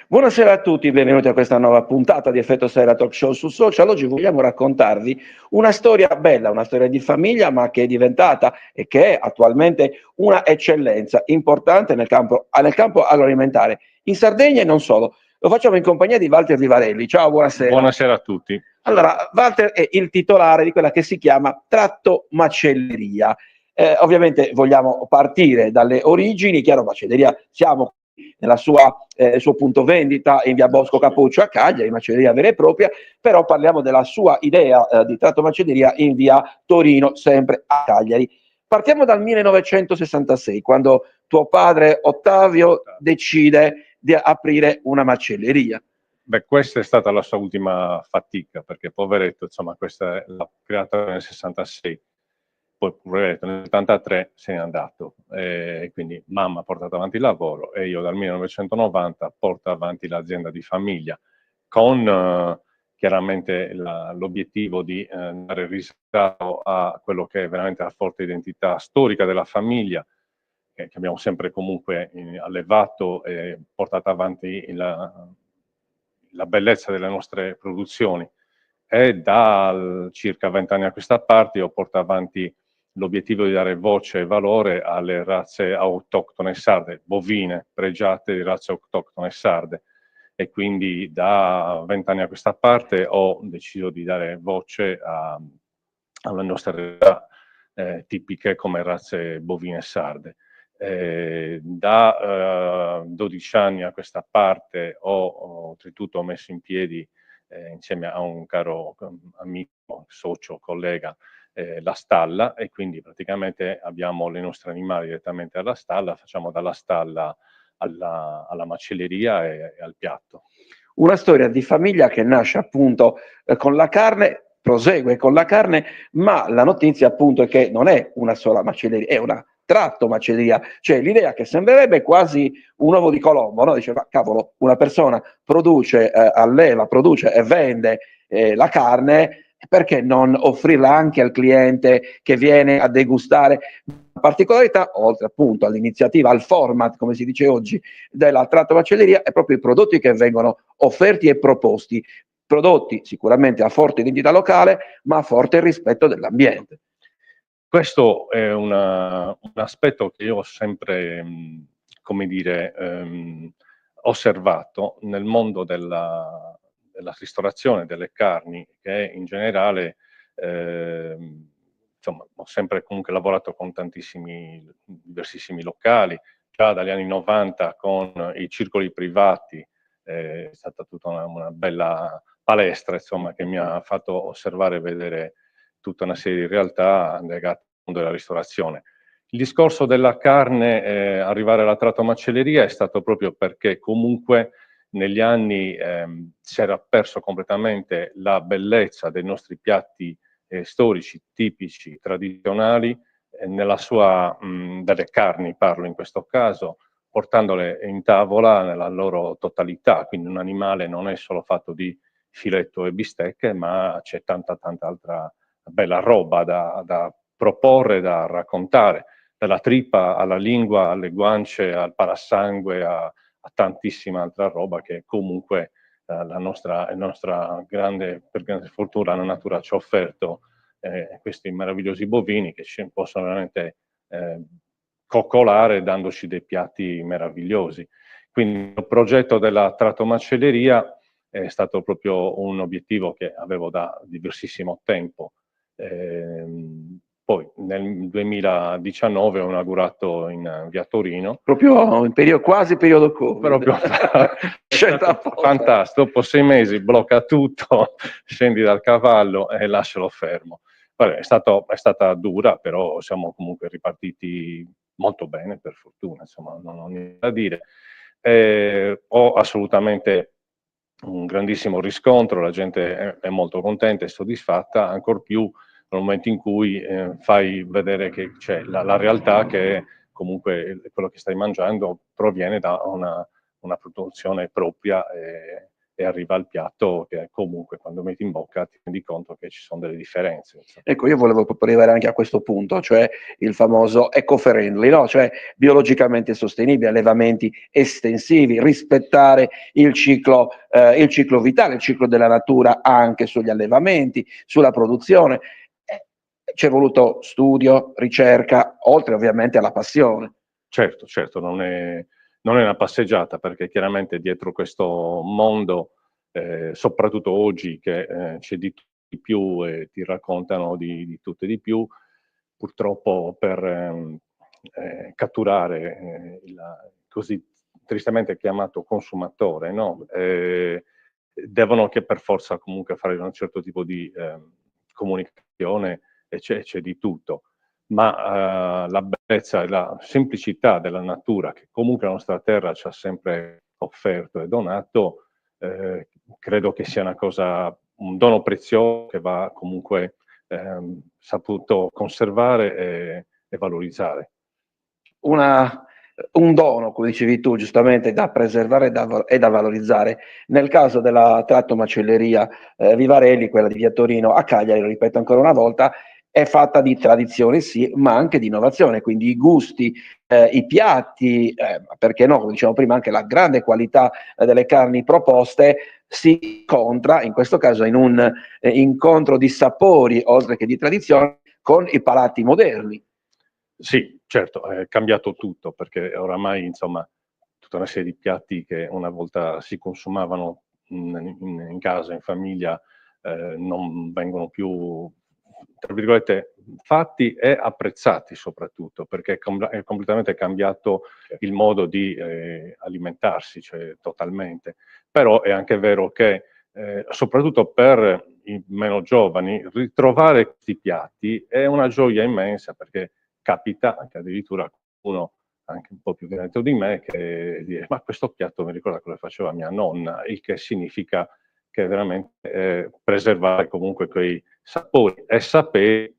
Buonasera a tutti, benvenuti a questa nuova puntata di Effetto Sera Talk Show su Social. Oggi vogliamo raccontarvi una storia bella, una storia di famiglia, ma che è diventata e che è attualmente una eccellenza importante nel campo agroalimentare, in Sardegna e non solo. Lo facciamo in compagnia di Walter Vivarelli. Ciao, buonasera. Buonasera a tutti. Allora, Walter è il titolare di quella che si chiama Tratto Macelleria. Ovviamente vogliamo partire dalle origini, chiaro, macelleria, siamo nella suo punto vendita in via Bosco Cappuccio a Cagliari, macelleria vera e propria, però parliamo della sua idea di Tratto Macelleria in via Torino, sempre a Cagliari. Partiamo dal 1966, quando tuo padre Ottavio decide di aprire una macelleria. Beh, questa è stata la sua ultima fatica, perché poveretto, insomma, questa l'ha creata nel 66, poi poveretto nel 73 se n'è andato, e quindi mamma ha portato avanti il lavoro e io dal 1990 porto avanti l'azienda di famiglia, con chiaramente l'obiettivo di dare risultato a quello che è veramente la forte identità storica della famiglia, che abbiamo sempre comunque allevato e portato avanti la bellezza delle nostre produzioni. E da circa 20 anni a questa parte io porto avanti l'obiettivo di dare voce e valore alle razze autoctone sarde, bovine pregiate di razze autoctone sarde. E quindi da 20 anni a questa parte ho deciso di dare voce alle nostre razze tipiche come razze bovine sarde. Da 12 anni a questa parte ho oltretutto messo in piedi, insieme a un caro amico, socio, collega, la stalla, e quindi praticamente abbiamo i nostri animali direttamente alla stalla, facciamo dalla stalla alla macelleria e al piatto. Una storia di famiglia che nasce appunto con la carne, prosegue con la carne, ma la notizia appunto è che non è una sola macelleria, è una tratto macelleria, cioè l'idea che sembrerebbe quasi un uovo di Colombo, no? Dice, ma cavolo, una persona produce, alleva, produce e vende la carne, perché non offrirla anche al cliente che viene a degustare? La particolarità, oltre appunto all'iniziativa, al format, come si dice oggi, della tratto macelleria, è proprio i prodotti che vengono offerti e proposti, prodotti sicuramente a forte identità locale, ma a forte rispetto dell'ambiente. Questo è un aspetto che io ho sempre, come dire, osservato nel mondo della ristorazione, delle carni, che in generale, insomma, ho sempre comunque lavorato con diversissimi locali, già dagli anni 90 con i circoli privati, è stata tutta una bella palestra, insomma, che mi ha fatto osservare e vedere tutta una serie di realtà legate al mondo della ristorazione. Il discorso della carne, arrivare alla tratto macelleria, è stato proprio perché comunque negli anni si era perso completamente la bellezza dei nostri piatti storici, tipici, tradizionali, delle carni parlo in questo caso, portandole in tavola nella loro totalità. Quindi un animale non è solo fatto di filetto e bistecche, ma c'è tanta altra bella roba da proporre, da raccontare, dalla trippa alla lingua, alle guance, al parasangue, a tantissima altra roba che comunque la nostra per grande fortuna la natura ci ha offerto, questi meravigliosi bovini che ci possono veramente coccolare dandoci dei piatti meravigliosi. Quindi il progetto della tratto macelleria è stato proprio un obiettivo che avevo da diversissimo tempo. Poi nel 2019 ho inaugurato in via Torino. Proprio in quasi periodo Covid. Proprio fantastico, dopo 6 mesi blocca tutto, scendi dal cavallo e lascialo fermo. Vabbè, è stata dura, però siamo comunque ripartiti molto bene, per fortuna, insomma, non ho niente da dire. Ho assolutamente un grandissimo riscontro, la gente è molto contenta e soddisfatta, ancor più nel momento in cui fai vedere che c'è la realtà, che comunque quello che stai mangiando proviene da una produzione propria e arriva al piatto che comunque quando metti in bocca ti rendi conto che ci sono delle differenze. Insomma. Ecco, io volevo proprio arrivare anche a questo punto, cioè il famoso eco-friendly, no? Cioè biologicamente sostenibili, allevamenti estensivi, rispettare il ciclo vitale, il ciclo della natura anche sugli allevamenti, sulla produzione. Ci è voluto studio, ricerca, oltre ovviamente alla passione. Certo, certo, non è una passeggiata, perché chiaramente dietro questo mondo, soprattutto oggi che c'è di tutto di più e ti raccontano di tutto e di più, purtroppo per catturare il così tristemente chiamato consumatore, no? Devono che per forza comunque fare un certo tipo di comunicazione e c'è di tutto. Ma la bellezza e la semplicità della natura, che comunque la nostra terra ci ha sempre offerto e donato, credo che sia una cosa, un dono prezioso che va comunque saputo conservare e valorizzare. Un dono, come dicevi tu, giustamente da preservare e da valorizzare. Nel caso della Tratto Macelleria Vivarelli, quella di Via Torino a Cagliari, lo ripeto ancora una volta, è fatta di tradizione sì, ma anche di innovazione, quindi i gusti, i piatti, perché no, come dicevamo prima, anche la grande qualità delle carni proposte si incontra, in questo caso in un incontro di sapori, oltre che di tradizione, con i palati moderni. Sì, certo, è cambiato tutto, perché oramai, insomma, tutta una serie di piatti che una volta si consumavano in casa, in famiglia, non vengono più, tra virgolette, fatti e apprezzati soprattutto, perché è completamente cambiato il modo di alimentarsi, cioè totalmente. Però è anche vero che, soprattutto per i meno giovani, ritrovare questi piatti è una gioia immensa, perché capita che addirittura uno anche un po' più grande di me che dire: "Ma questo piatto mi ricorda quello che faceva mia nonna", il che significa che veramente preservare comunque quei sapori e saperi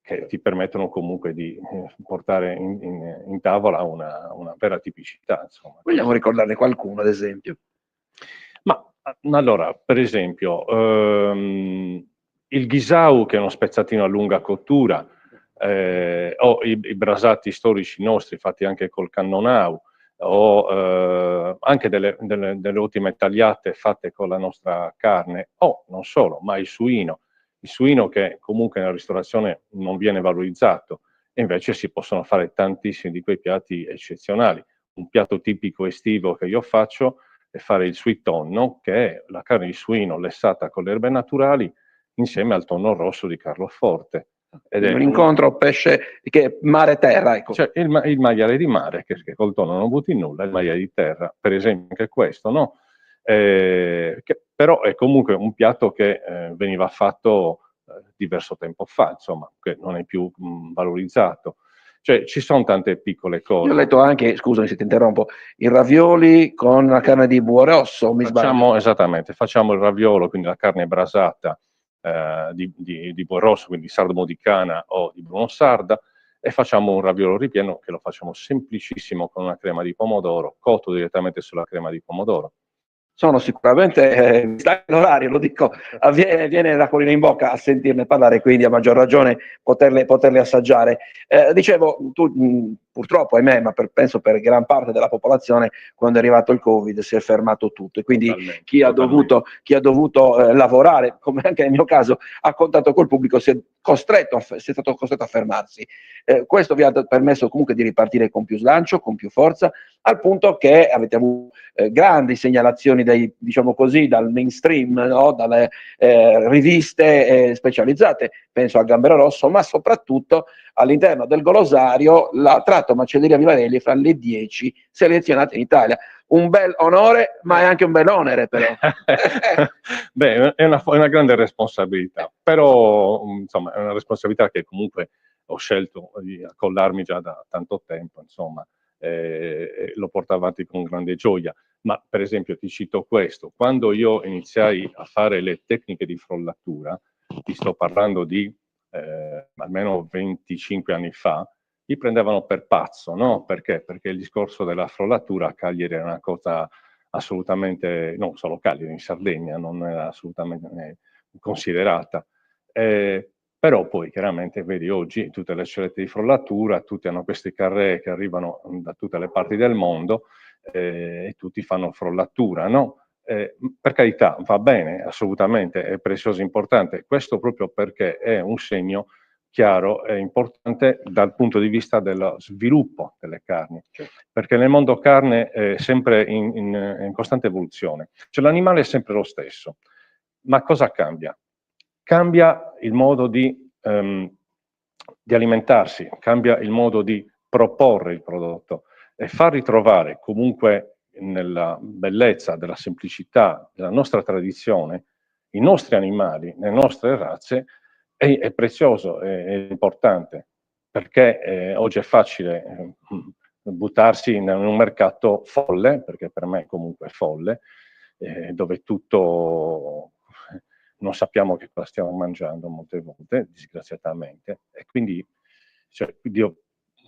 che ti permettono comunque di portare in tavola una vera tipicità, insomma. Vogliamo ricordarne qualcuno, ad esempio? Ma allora, per esempio, il ghisau, che è uno spezzatino a lunga cottura, o i brasati storici nostri fatti anche col cannonau, o anche delle ottime tagliate fatte con la nostra carne, o non solo, ma il suino che comunque nella ristorazione non viene valorizzato, e invece si possono fare tantissimi di quei piatti eccezionali. Un piatto tipico estivo che io faccio è fare il sweet tonno, che è la carne di suino lessata con le erbe naturali insieme al tonno rosso di Carloforte. Ed Quindi è un incontro pesce che mare-terra, ecco. cioè il maiale di mare, che col tonno non butti nulla, il maiale di terra, per esempio, anche questo, no? Che però è comunque un piatto che veniva fatto diverso tempo fa, insomma, che non è più valorizzato. Cioè, ci sono tante piccole Io ho cose. letto anche, scusami se ti interrompo, i ravioli con la carne di bue rosso, mi sbaglio? Esattamente, facciamo il raviolo, quindi la carne brasata di bue rosso, quindi sardo modicana o di Bruno Sarda, e facciamo un raviolo ripieno che lo facciamo semplicissimo con una crema di pomodoro, cotto direttamente sulla crema di pomodoro. Sono sicuramente, mi sta l'orario, lo dico, viene l'acquolina in bocca a sentirne parlare, quindi a maggior ragione poterle assaggiare. Dicevo, tu purtroppo, ahimè, ma penso per gran parte della popolazione, quando è arrivato il Covid si è fermato tutto, e quindi Totalmente, chi ha dovuto lavorare, come anche nel mio caso, a contatto col pubblico, si è stato costretto a fermarsi. Questo vi ha permesso comunque di ripartire con più slancio, con più forza, al punto che avete avuto grandi segnalazioni diciamo così, dal mainstream, no? Dalle riviste specializzate, penso al Gambero Rosso, ma soprattutto all'interno del Golosario la Tratto Macelleria Vivarelli fra le 10 selezionate in Italia. Un bel onore, ma è anche un bel onere, però. Beh, è una grande responsabilità, però insomma è una responsabilità che comunque ho scelto di accollarmi già da tanto tempo, insomma, lo porto avanti con grande gioia. Ma per esempio ti cito questo: quando io iniziai a fare le tecniche di frollatura, ti sto parlando di almeno 25 anni fa, mi prendevano per pazzo, no? Perché? Perché il discorso della frollatura a Cagliari era una cosa assolutamente, non solo locali, in Sardegna non era assolutamente considerata. Però poi chiaramente vedi oggi tutte le scelette di frollatura, tutti hanno questi carré che arrivano da tutte le parti del mondo e tutti fanno frollatura, no? Per carità, va bene, assolutamente, è prezioso e importante, questo proprio perché è un segno chiaro e importante dal punto di vista dello sviluppo delle carni, perché nel mondo carne è sempre in costante evoluzione, cioè l'animale è sempre lo stesso, ma cosa cambia? Cambia il modo di alimentarsi, cambia il modo di proporre il prodotto e far ritrovare comunque nella bellezza, della semplicità, della nostra tradizione, i nostri animali, le nostre razze, è prezioso, è importante, perché oggi è facile buttarsi in un mercato folle, perché per me comunque è folle, dove tutto non sappiamo che cosa stiamo mangiando molte volte, disgraziatamente, e quindi, io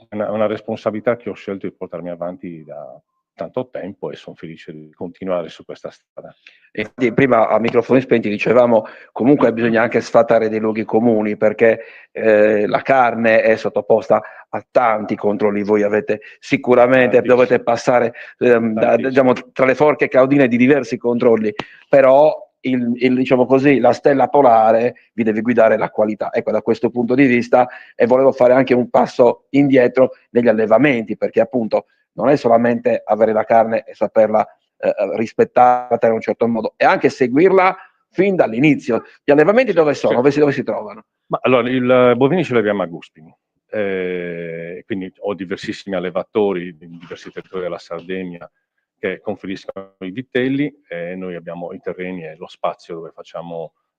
è una responsabilità che ho scelto di portarmi avanti da tanto tempo e sono felice di continuare su questa strada. Infatti, prima a microfoni spenti dicevamo comunque bisogna anche sfatare dei luoghi comuni, perché la carne è sottoposta a tanti controlli. Voi avete sicuramente, dovete passare diciamo, tra le forche caudine di diversi controlli, però diciamo così, la stella polare vi deve guidare la qualità. Ecco, da questo punto di vista, e volevo fare anche un passo indietro negli allevamenti, perché appunto non è solamente avere la carne e saperla rispettata in un certo modo, e anche seguirla fin dall'inizio. Gli allevamenti dove sono? Dove si trovano? Ma allora, i bovini ce li abbiamo a Guspini, quindi ho diversissimi allevatori in diversi territori della Sardegna che conferiscono i vitelli, e noi abbiamo i terreni e lo spazio dove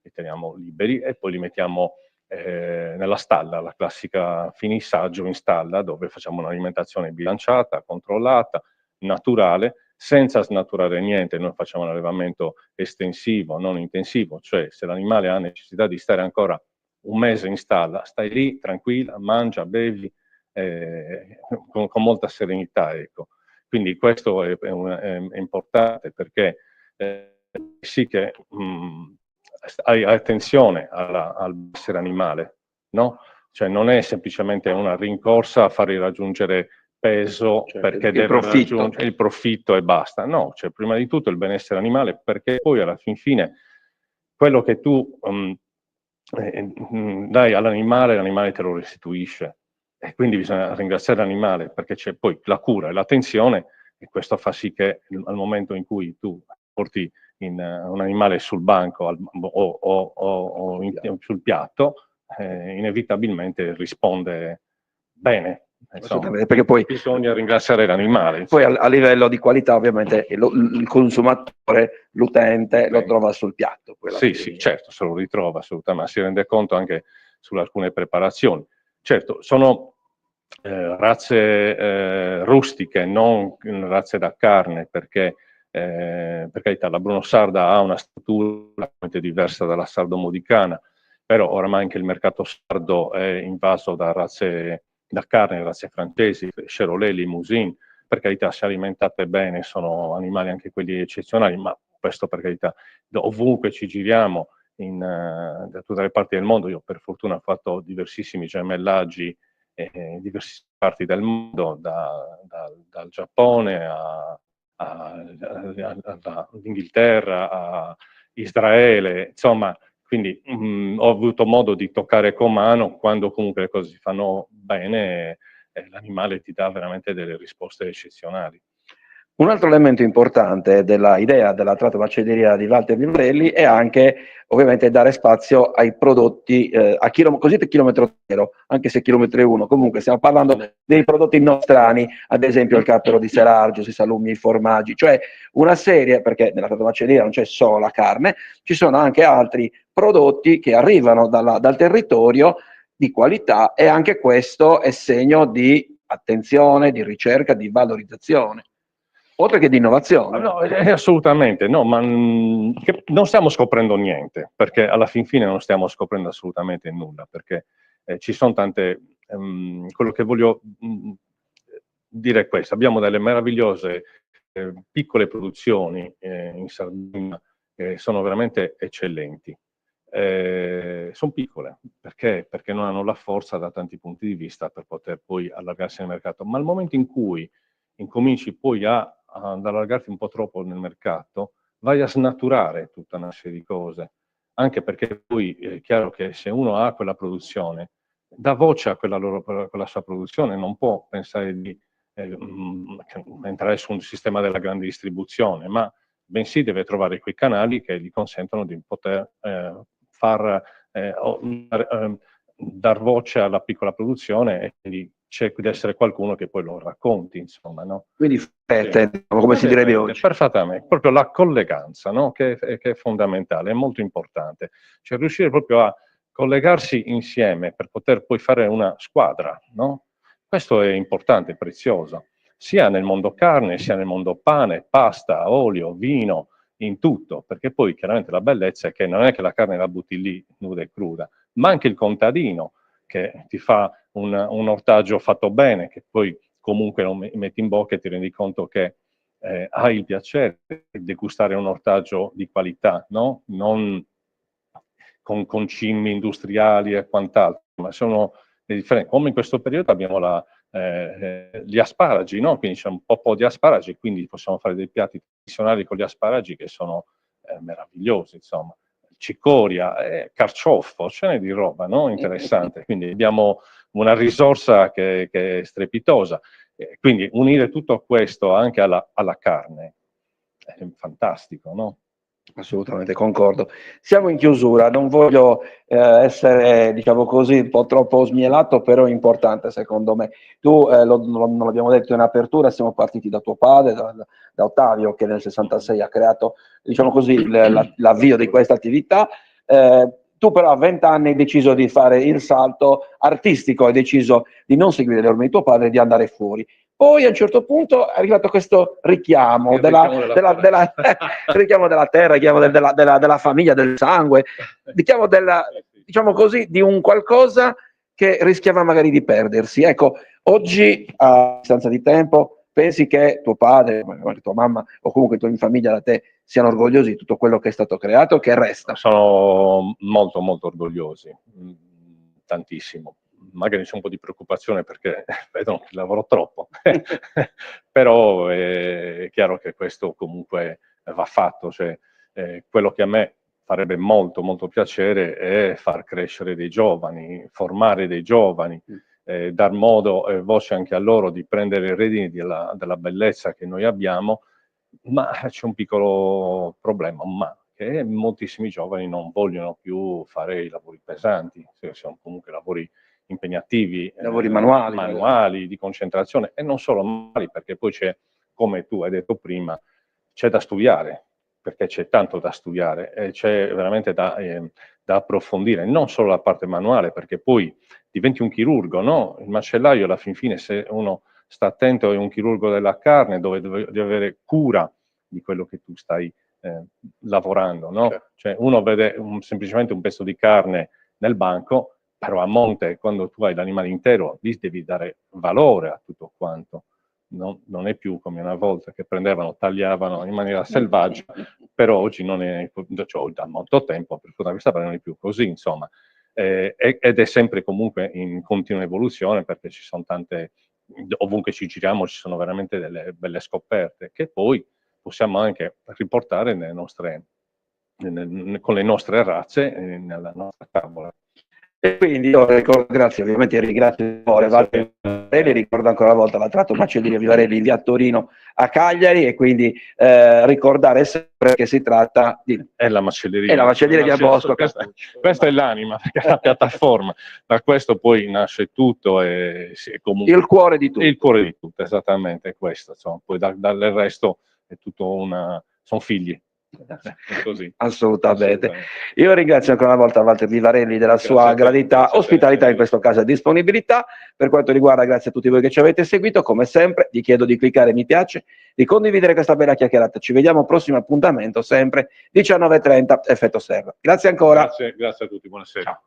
li teniamo liberi, e poi li mettiamo nella stalla, la classica finissaggio in stalla, dove facciamo un'alimentazione bilanciata, controllata, naturale, senza snaturare niente. Noi facciamo un allevamento estensivo, non intensivo, cioè se l'animale ha necessità di stare ancora un mese in stalla, stai lì tranquilla, mangia, bevi, con molta serenità, ecco. Quindi questo è importante, perché sì che hai attenzione al benessere animale, no? Cioè non è semplicemente una rincorsa a fargli raggiungere peso, perché deve raggiungere il profitto e basta. No, cioè prima di tutto il benessere animale, perché poi alla fin fine quello che tu dai all'animale, l'animale te lo restituisce, e quindi bisogna ringraziare l'animale, perché c'è poi la cura e l'attenzione, e questo fa sì che al momento in cui tu porti un animale sul banco o sul piatto, inevitabilmente risponde bene. Insomma, perché poi bisogna ringraziare l'animale. Poi a livello di qualità, ovviamente, il consumatore, l'utente, lo trova sul piatto. Sì, certo, se lo ritrova assolutamente, ma si rende conto anche su alcune preparazioni. Certo, sono razze rustiche, non razze da carne, perché per carità la Bruno Sarda ha una struttura completamente diversa dalla sardo-modicana, però oramai anche il mercato sardo è invaso da razze da carne, razze francesi, Charolais, Limousin, per carità, se alimentate bene sono animali anche quelli eccezionali, ma questo per carità, ovunque ci giriamo da tutte le parti del mondo. Io per fortuna ho fatto diversissimi gemellaggi in diverse parti del mondo, dal Giappone all'Inghilterra, a Israele, insomma, quindi ho avuto modo di toccare con mano quando comunque le cose si fanno bene, l'animale ti dà veramente delle risposte eccezionali. Un altro elemento importante della idea della tratto-macelleria di Walter Vivarelli è anche ovviamente dare spazio ai prodotti cosiddetto chilometro zero, anche se chilometro 1, comunque stiamo parlando dei prodotti nostrani, ad esempio il cappero di Serargio, i salumi, i formaggi, cioè una serie, perché nella tratto-macelleria non c'è solo la carne, ci sono anche altri prodotti che arrivano dal territorio di qualità, e anche questo è segno di attenzione, di ricerca, di valorizzazione. Oltre che di innovazione. No, assolutamente, no, ma non stiamo scoprendo niente, perché alla fin fine non stiamo scoprendo assolutamente nulla, perché ci sono tante... quello che voglio dire è questo: abbiamo delle meravigliose piccole produzioni in Sardegna sono veramente eccellenti. Sono piccole, perché non hanno la forza da tanti punti di vista per poter poi allargarsi nel mercato, ma al momento in cui incominci poi ad allargarti un po' troppo nel mercato, vai a snaturare tutta una serie di cose, anche perché poi è chiaro che se uno ha quella produzione, dà voce a quella sua produzione, non può pensare di entrare su un sistema della grande distribuzione, ma bensì deve trovare quei canali che gli consentono di poter dar voce alla piccola produzione e quindi cerchi di essere qualcuno che poi lo racconti, insomma, no? Quindi fette, come si direbbe oggi. Perfettamente, proprio la colleganza, no? che è fondamentale, è molto importante. Cioè riuscire proprio a collegarsi insieme per poter poi fare una squadra, no? Questo è importante, è prezioso, sia nel mondo carne, sia nel mondo pane, pasta, olio, vino, in tutto, perché poi chiaramente la bellezza è che non è che la carne la butti lì nuda e cruda, ma anche il contadino che ti fa un ortaggio fatto bene, che poi comunque lo metti in bocca e ti rendi conto che hai il piacere di degustare un ortaggio di qualità, no? Non con cimmi industriali e quant'altro, ma sono le differenze. Come in questo periodo abbiamo gli asparagi, no? Quindi c'è un po' di asparagi, quindi possiamo fare dei piatti tradizionali con gli asparagi che sono meravigliosi, insomma. Cicoria, carciofo, ce n'è di roba, no? Interessante. Quindi abbiamo una risorsa che è strepitosa. Quindi unire tutto questo anche alla carne è fantastico, no? Assolutamente, concordo. Siamo in chiusura, non voglio essere, diciamo così, un po' troppo smielato, però è importante secondo me. Tu, non l'abbiamo detto in apertura, siamo partiti da tuo padre, da Ottavio, che nel 66 ha creato, diciamo così, l'avvio di questa attività. Tu però a 20 anni hai deciso di fare il salto artistico, hai deciso di non seguire le orme di tuo padre e di andare fuori. Poi a un certo punto è arrivato questo richiamo richiamo della terra, richiamo della famiglia, del sangue, richiamo diciamo così, di un qualcosa che rischiava magari di perdersi. Ecco, oggi, a distanza di tempo, pensi che tuo padre, magari tua mamma o comunque i tuoi in famiglia da te siano orgogliosi di tutto quello che è stato creato, che resta? Sono molto molto orgogliosi, tantissimo. Magari c'è un po' di preoccupazione perché vedono che lavoro troppo, però è chiaro che questo comunque va fatto. Cioè, quello che a me farebbe molto molto piacere è far crescere dei giovani, formare dei giovani, dar modo e voce anche a loro di prendere i redini della bellezza che noi abbiamo, ma c'è un piccolo problema, che moltissimi giovani non vogliono più fare i lavori pesanti, sono comunque lavori impegnativi, Lavori manuali, manuali, di concentrazione, e non solo manuali, perché poi c'è, come tu hai detto prima, c'è da studiare, perché c'è tanto da studiare e c'è veramente da approfondire, non solo la parte manuale, perché poi diventi un chirurgo, no? Il macellaio alla fin fine, se uno sta attento, è un chirurgo della carne, dove deve avere cura di quello che tu stai lavorando, no? Certo. Cioè uno vede semplicemente un pezzo di carne nel banco, però a monte, quando tu hai l'animale intero, lì devi dare valore a tutto quanto. Non è più come una volta che prendevano, tagliavano in maniera selvaggia, però oggi non è, cioè, da molto tempo, per tutta questa parte non è più così, insomma. Ed è sempre comunque in continua evoluzione, perché ci sono tante, ovunque ci giriamo ci sono veramente delle belle scoperte, che poi possiamo anche riportare con le nostre razze nella nostra tavola. E quindi io ricordo, grazie, ovviamente ringrazio Vivarelli, ricordo ancora una volta la Tratto Macelleria Vivarelli in via Torino a Cagliari, e quindi ricordare sempre che si tratta di... È la macelleria. È la macelleria di Bosco. Questa è l'anima, perché è la piattaforma. Da questo poi nasce tutto e comunque... Il cuore di tutto. Il cuore di tutto, esattamente, è questo. Insomma. Poi dal resto è tutto sono figli. Così. Assolutamente. Io ringrazio ancora una volta Walter Vivarelli della sua gradita ospitalità, in questo caso disponibilità. Per quanto riguarda, grazie a tutti voi che ci avete seguito, come sempre vi chiedo di cliccare mi piace, di condividere questa bella chiacchierata. Ci vediamo al prossimo appuntamento, sempre 19:30, Effetto Serra. Grazie ancora. Grazie a tutti, buonasera. Ciao.